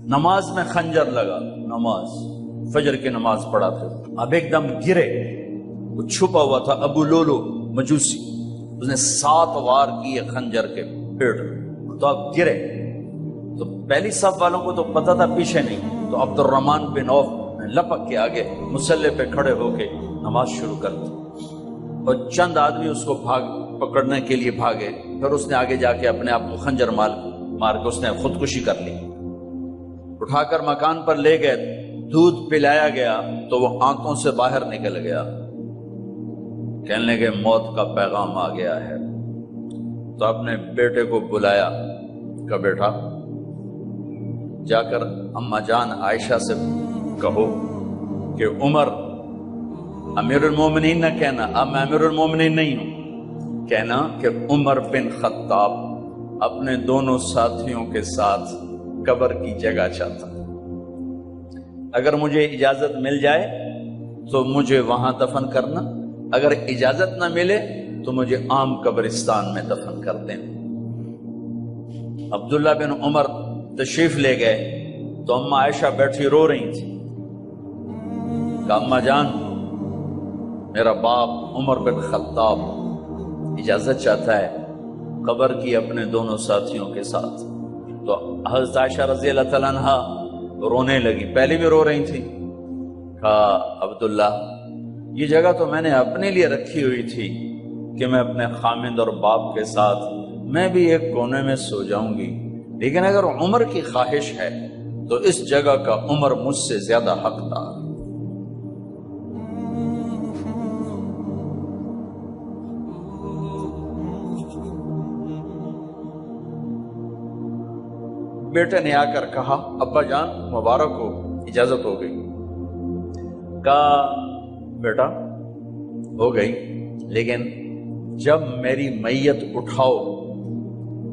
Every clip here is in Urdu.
نماز میں خنجر لگا، نماز فجر کی نماز پڑھا تھا، اب ایک دم گرے، وہ چھپا ہوا تھا ابو لولو مجوسی، اس نے 7 وار کیے خنجر کے پیٹ میں، تو اب گرے، تو پہلی صف والوں کو تو پتہ تھا پیچھے نہیں، تو عبد الرحمن بن عوف نے لپک کے آگے مصلی پہ کھڑے ہو کے نماز شروع کر دی، اور چند آدمی اس کو پکڑنے کے لیے بھاگے، پھر اس نے آگے جا کے اپنے آپ کو خنجر مار کے اس نے خودکشی کر لی، اٹھا کر مکان پر لے گئے، دودھ پلایا گیا تو وہ آنتوں سے باہر نکل گیا، کہنے لگے موت کا پیغام آ گیا ہے، تو اپنے بیٹے کو بلایا کہ بیٹا جا کر اماں جان عائشہ سے کہو کہ عمر امیر المومنین نہ کہنا، اب میں امیر المومنین نہیں ہوں، کہنا کہ عمر بن خطاب اپنے دونوں ساتھیوں کے ساتھ قبر کی جگہ چاہتا، اگر مجھے اجازت مل جائے تو مجھے وہاں دفن کرنا، اگر اجازت نہ ملے تو مجھے عام قبرستان میں دفن کر دیں۔ عبداللہ بن عمر تشریف لے گئے تو اماں عائشہ بیٹھی رو رہی تھی، کہ اماں جان میرا باپ عمر بن خطاب اجازت چاہتا ہے قبر کی اپنے دونوں ساتھیوں کے ساتھ، تو حضرت عائشہ رضی اللہ تعالیٰ عنہ رونے لگی، پہلے بھی رو رہی تھی، کہا عبداللہ یہ جگہ تو میں نے اپنے لیے رکھی ہوئی تھی کہ میں اپنے خامند اور باپ کے ساتھ میں بھی ایک کونے میں سو جاؤں گی، لیکن اگر عمر کی خواہش ہے تو اس جگہ کا عمر مجھ سے زیادہ حقدار۔ بیٹے نے آ کر کہا ابا جان مبارک ہو، اجازت ہو گئی، کہا بیٹا ہو گئی، لیکن جب میری میت اٹھاؤ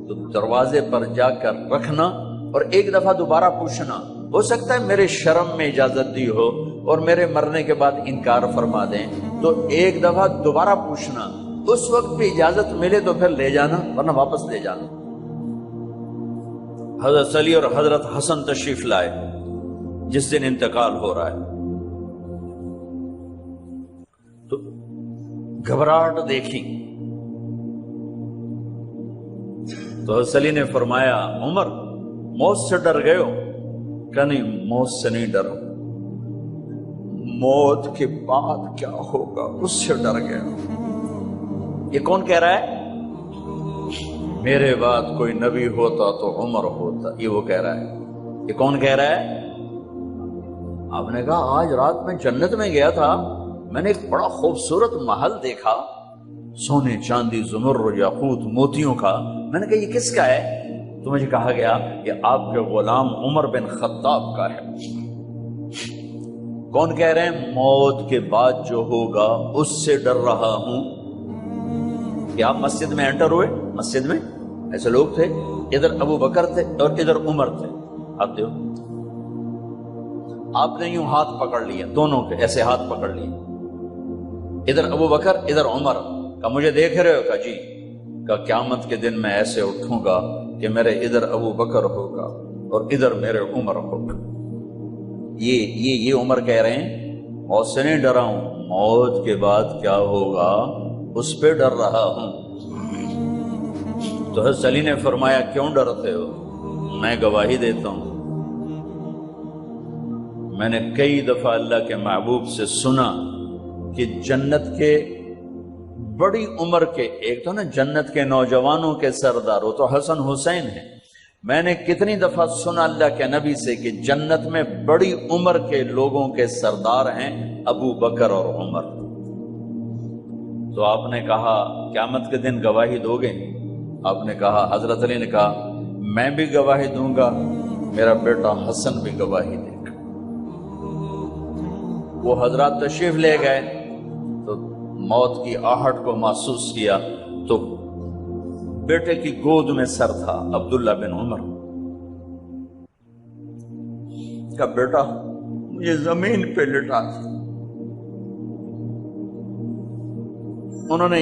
تو دروازے پر جا کر رکھنا اور ایک دفعہ دوبارہ پوچھنا، ہو سکتا ہے میرے شرم میں اجازت دی ہو اور میرے مرنے کے بعد انکار فرما دیں، تو ایک دفعہ دوبارہ پوچھنا، اس وقت بھی اجازت ملے تو پھر لے جانا ورنہ واپس لے جانا۔ حضرت علی اور حضرت حسن تشریف لائے جس دن انتقال ہو رہا ہے، تو گھبراہٹ دیکھی تو حضرت علی نے فرمایا عمر موت سے ڈر گئے ہو؟ کہ نہیں موت سے نہیں ڈرا، موت کے بعد کیا ہوگا اس سے ڈر گیا۔ یہ کون کہہ رہا ہے؟ میرے بعد کوئی نبی ہوتا تو عمر ہوتا، یہ وہ کہہ رہا ہے۔ یہ کون کہہ رہا ہے؟ آپ نے کہا آج رات میں جنت میں گیا تھا، میں نے ایک بڑا خوبصورت محل دیکھا، سونے چاندی زمرد یاقوت موتیوں کا، میں نے کہا یہ کس کا ہے؟ تو مجھے کہا گیا یہ آپ کے غلام عمر بن خطاب کا ہے۔ کون کہہ رہے ہیں؟ موت کے بعد جو ہوگا اس سے ڈر رہا ہوں۔ کہ آپ مسجد میں انٹر ہوئے، مسجد میں ایسے لوگ تھے، ادھر ابو بکر تھے اور ادھر عمر تھے، آتے ہو آپ نے یوں ہاتھ پکڑ لیے، دونوں کے ایسے ہاتھ پکڑ لیے، ادھر ابو بکر ادھر عمر، کہ مجھے دیکھ رہے ہو؟ کہ جی، کہ قیامت کے دن میں ایسے اٹھوں گا کہ میرے ادھر ابو بکر ہوگا اور ادھر میرے عمر ہوگا۔ یہ عمر کہہ رہے ہیں موت سے نہیں ڈرا ہوں، موت کے بعد کیا ہوگا اس پہ ڈر رہا ہوں۔ تو حضرت علی نے فرمایا کیوں ڈرتے ہو؟ میں گواہی دیتا ہوں، میں نے کئی دفعہ اللہ کے محبوب سے سنا کہ جنت کے بڑی عمر کے، ایک تو نا جنت کے نوجوانوں کے سردار، وہ تو حسن حسین ہیں، میں نے کتنی دفعہ سنا اللہ کے نبی سے کہ جنت میں بڑی عمر کے لوگوں کے سردار ہیں ابو بکر اور عمر۔ تو آپ نے کہا قیامت کے دن گواہی دو گے؟ آپ نے کہا، حضرت علی نے کہا میں بھی گواہی دوں گا، میرا بیٹا حسن بھی گواہی دے گا۔ وہ حضرات تشریف لے گئے تو موت کی آہٹ کو محسوس کیا تو بیٹے کی گود میں سر تھا عبداللہ بن عمر کا، بیٹا مجھے زمین پہ لٹا دیا۔ انہوں نے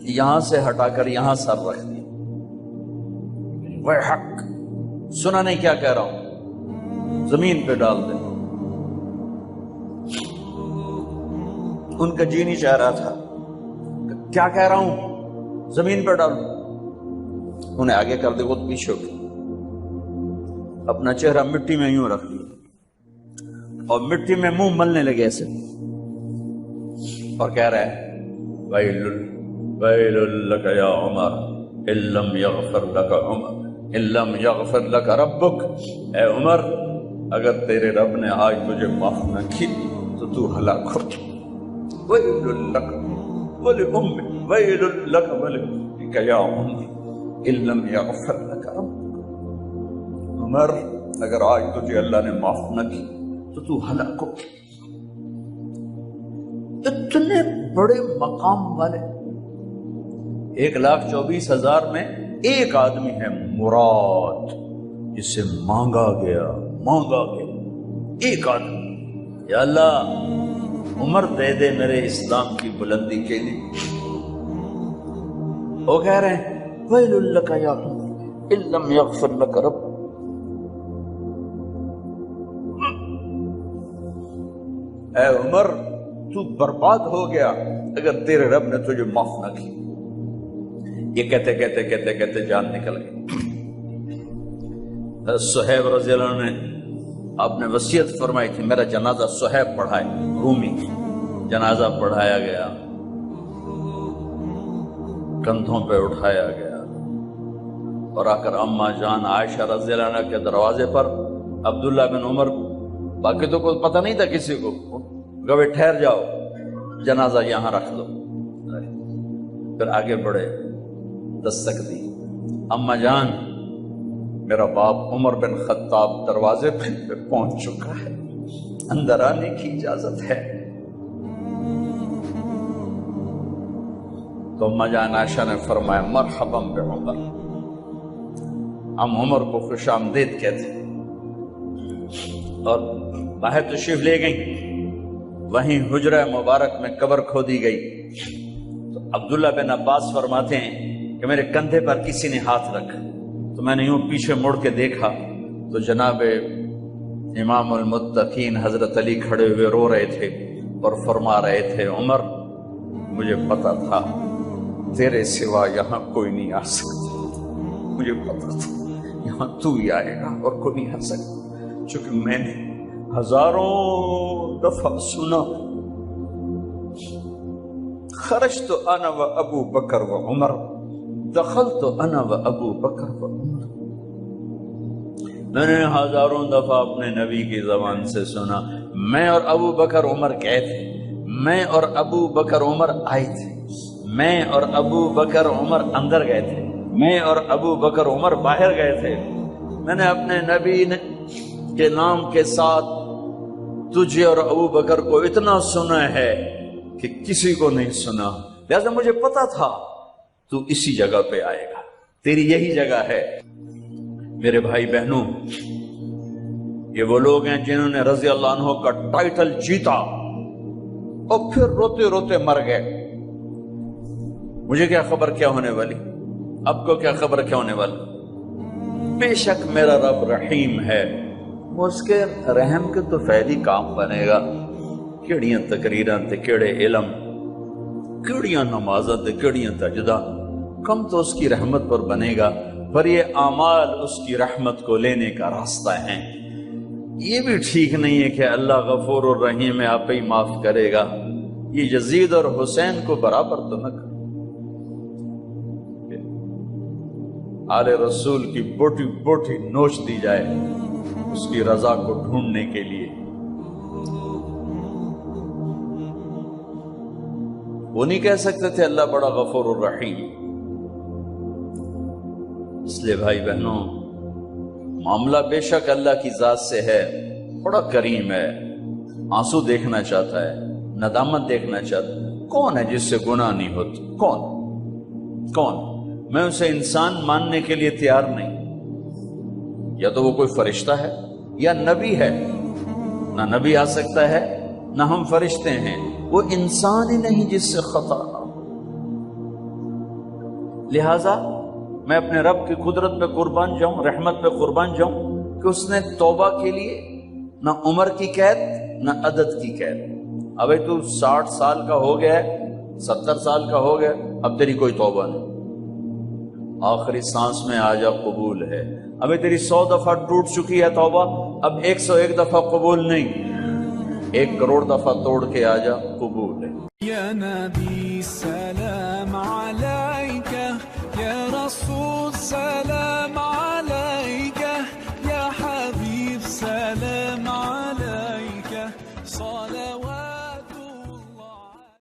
یہاں سے ہٹا کر یہاں سر رکھ دیا۔ وہ حق سنا نہیں کیا کہہ رہا ہوں؟ زمین پہ ڈال دیں۔ ان کا جی نہیں چاہ رہا تھا، کیا کہہ رہا ہوں، زمین پہ ڈالو۔ انہیں آگے کر دے، وہ پیچھے اٹھ، اپنا چہرہ مٹی میں یوں رکھ لیا اور مٹی میں منہ ملنے لگے ایسے، اور کہہ رہا ہے ویل لک یا عمر ان لم یغفر لک عمر ان لم یغفر لک ربک، اے عمر اگر تیرے رب نے آج تجھے معاف نہ کی تو ہلاک ہو۔ ویل لک ولأمک ویل لک ولأمک یا عمر ان لم یغفر لک ربک، عمر اگر آج تجھے اللہ نے معاف نہ کی تو ہلاک ہو۔ اتنے بڑے مقام والے 1,24,000 میں ایک آدمی ہے مراد، جسے مانگا گیا ایک آدمی، یا اللہ عمر دے دے میرے اسلام کی بلندی کے لیے۔ وہ کہہ رہے ہیں ویل لک یا عمر ان لم یغفر لک رب، اے عمر تو برباد ہو گیا اگر تیرے رب نے تجھے معاف نہ کی۔ یہ کہتے کہتے کہتے کہتے جان نکل گئی۔ صہیب رضی اللہ عنہ نے آپ نے وصیت فرمائی تھی میرا جنازہ صہیب پڑھائے، رومی جنازہ پڑھایا گیا، کندھوں پہ اٹھایا گیا، اور آ کر اماں جان عائشہ رضی اللہ عنہ کے دروازے پر عبداللہ بن عمر، باقی تو کوئی پتہ نہیں تھا کسی کو، گوے ٹھہر جاؤ جنازہ یہاں رکھ دو، پھر آگے بڑھے، دستک دی، اماں جان میرا باپ عمر بن خطاب دروازے پہ پہنچ چکا ہے، اندر آنے کی اجازت ہے۔ تو اماں جان عائشہ نے فرمایا مرحبا بعمر، ہم عمر کو خوش آمدید کہتے، اور باہر تشریف لے گئیں۔ وہیں حجرہ مبارک میں قبر کھودی گئی تو عبداللہ بن عباس فرماتے ہیں کہ میرے کندھے پر کسی نے ہاتھ رکھا، تو میں نے یوں پیچھے مڑ کے دیکھا تو جناب امام المتقین حضرت علی کھڑے ہوئے رو رہے تھے اور فرما رہے تھے عمر مجھے پتا تھا تیرے سوا یہاں کوئی نہیں آ سکتا، مجھے پتا تھا یہاں تو ہی آئے گا اور کوئی نہیں آ سکتا، چونکہ میں نے ہزاروں دفعہ سنا خرجت انا و ابو بکر و عمر دخلت انا و ابو بکر و عمر، میں نے ہزاروں دفعہ اپنے نبی کی زبان سے سنا میں اور ابو بکر عمر گئے تھے، میں اور ابو بکر عمر آئے تھے، میں اور ابو بکر عمر اندر گئے تھے، میں اور ابو بکر عمر باہر گئے تھے، میں نے اپنے نبی کے نام کے ساتھ تجھے اور ابو بکر کو اتنا سنا ہے کہ کسی کو نہیں سنا، لہذا مجھے پتا تھا تو اسی جگہ پہ آئے گا، تیری یہی جگہ ہے۔ میرے بھائی بہنوں، یہ وہ لوگ ہیں جنہوں نے رضی اللہ عنہ کا ٹائٹل جیتا اور پھر روتے روتے مر گئے۔ مجھے کیا خبر کیا ہونے والی، اب کو کیا خبر کیا ہونے والی، بے شک میرا رب رحیم ہے، اس کے رحم کے تو فعلی کام بنے گا، کیڑیاں تقریراں تے کیڑے علم، کیڑیاں نمازاں تے کیڑیاں تجدہ، کم تو اس کی رحمت پر بنے گا، پر یہ اعمال اس کی رحمت کو لینے کا راستہ ہیں۔ یہ بھی ٹھیک نہیں ہے کہ اللہ غفور الرحیم ہے آپ ہی معاف کرے گا، یہ یزید اور حسین کو برابر تو نہ کرے، آل رسول کی بوٹی بوٹی نوچ دی جائے اس کی رضا کو ڈھونڈنے کے لیے۔ وہ نہیں کہہ سکتے تھے اللہ بڑا غفور الرحیم۔ اس لیے بھائی بہنوں، معاملہ بے شک اللہ کی ذات سے ہے، بڑا کریم ہے، آنسو دیکھنا چاہتا ہے، ندامت دیکھنا چاہتا ہے۔ کون ہے جس سے گناہ نہیں ہوتی؟ کون؟ میں اسے انسان ماننے کے لیے تیار نہیں، یا تو وہ کوئی فرشتہ ہے یا نبی ہے، نہ نبی آ سکتا ہے نہ ہم فرشتے ہیں، وہ انسان ہی نہیں جس سے خطا نہ ہو۔ لہذا میں اپنے رب کی قدرت پہ قربان جاؤں، رحمت پہ قربان جاؤں، کہ اس نے توبہ کے لیے نہ عمر کی قید نہ عدد کی قید. ابھی تو 60 سال کا ہو گیا ہے، 70 سال کا ہو گیا، اب تیری کوئی توبہ نہیں، آخری سانس میں آ جا قبول ہے. ابھی تیری 100 دفعہ ٹوٹ چکی ہے توبہ، اب 101 دفعہ قبول نہیں، 1 کروڑ دفعہ توڑ کے آ جا قبول ہے. یا نبی سلام علیکہ، یا رسول